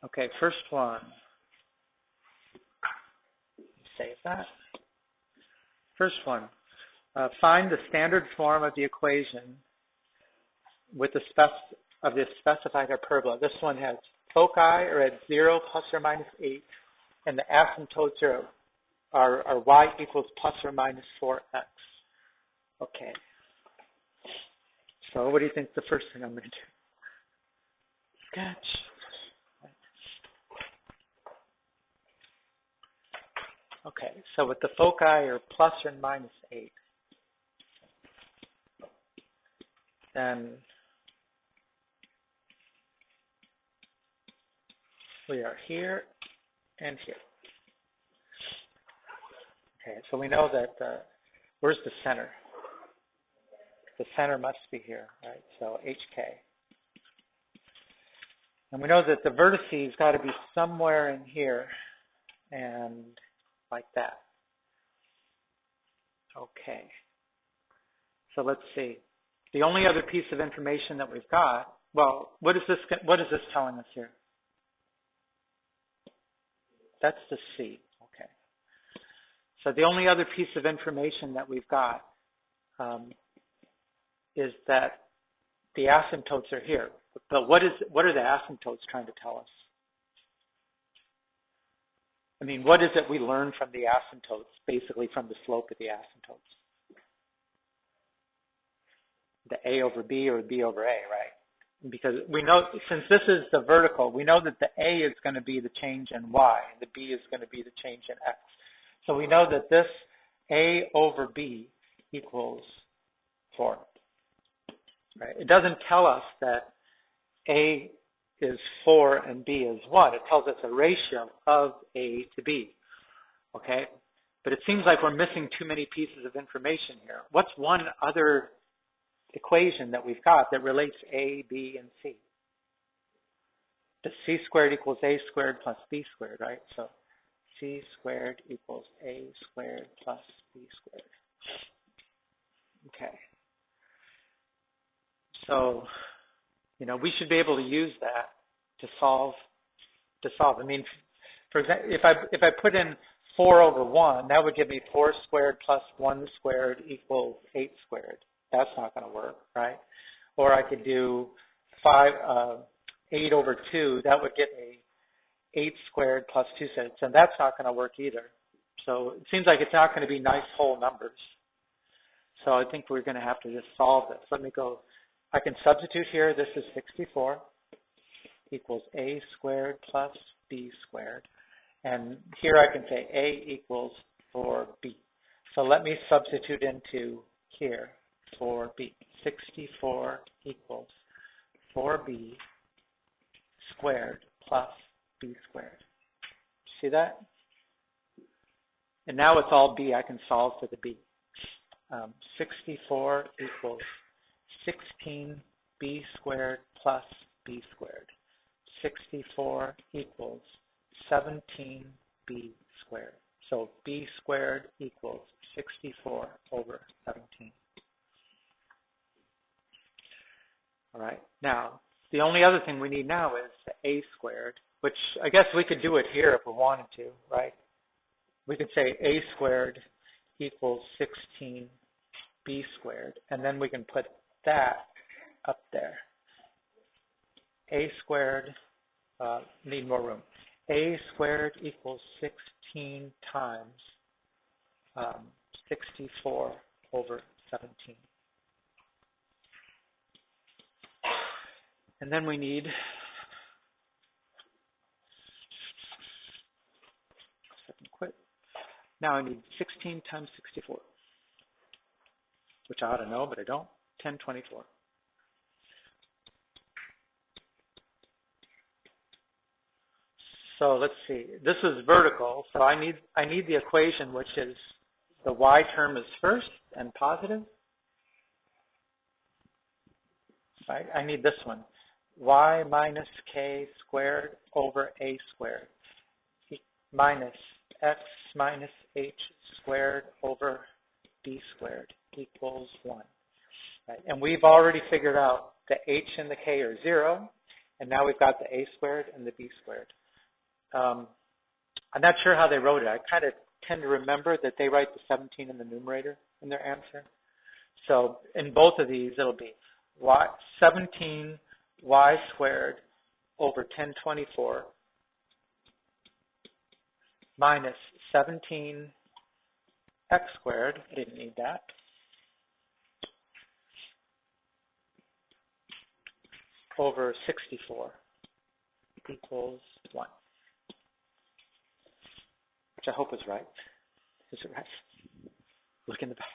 Okay, first one. Save that. First one. Find the standard form of the equation with the specified hyperbola. This one has foci are at 0 plus or minus 8, and the asymptotes are y equals plus or minus 4x. Okay. So what do you think the first thing I'm going to do? Sketch. Okay, so with the foci are plus or minus 8, then we are here and here. Okay, so we know that, where's the center? The center must be here, right? So HK. And we know that the vertices got to be somewhere in here and like that. Okay. So let's see. The only other piece of information that we've got, well, what is this telling us here? That's the C. Okay. So the only other piece of information that we've got is that the asymptotes are here. But what are the asymptotes trying to tell us? I mean, what is it we learn from the asymptotes, basically from the slope of the asymptotes? The A over B or B over A, right? Because we know, since this is the vertical, we know that the A is going to be the change in Y, and the B is going to be the change in X. So we know that this A over B equals 4. Right? It doesn't tell us that A is 4 and B is 1. It tells us a ratio of A to B. Okay? But it seems like we're missing too many pieces of information here. What's one other equation that we've got that relates A, B, and C? The C squared equals A squared plus B squared, right? So C squared equals A squared plus B squared. Okay. So, we should be able to use that to solve. I mean, for example, if I put in 4 over 1, that would give me 4 squared plus 1 squared equals 8 squared. That's not going to work, right? Or I could do 8 over 2. That would get me 8 squared plus 2 squared, and that's not going to work either. So it seems like it's not going to be nice whole numbers. So I think we're going to have to just solve this. Let me go. I can substitute here. This is 64 equals A squared plus B squared. And here I can say A equals 4B. So let me substitute into here 4B. 64 equals 4B squared plus B squared. See that? And now it's all B. I can solve for the B. 64 equals 16B squared plus B squared. 64 equals 17B squared. So B squared equals 64 over 17. All right. Now, the only other thing we need now is the A squared, which I guess we could do it here if we wanted to, right? We could say A squared equals 16B squared, and then we can put that up there. A squared, need more room. A squared equals 16 times 64 over 17. And then we need Now I need 16 times 64, which I ought to know, but I don't. 1024. So let's see. This is vertical, so I need the equation which is the y term is first and positive. Right? I need this one. Y minus k squared over a squared minus x minus h squared over b squared equals 1. Right? And we've already figured out the h and the k are 0, And now we've got the a squared and the b squared. I'm not sure how they wrote it. I kind of tend to remember that they write the 17 in the numerator in their answer. So in both of these, it'll be 17 y squared over 1024 minus 17 x squared, I didn't need that, over 64 equals 1, which I hope is right. Is it right? Look in the back.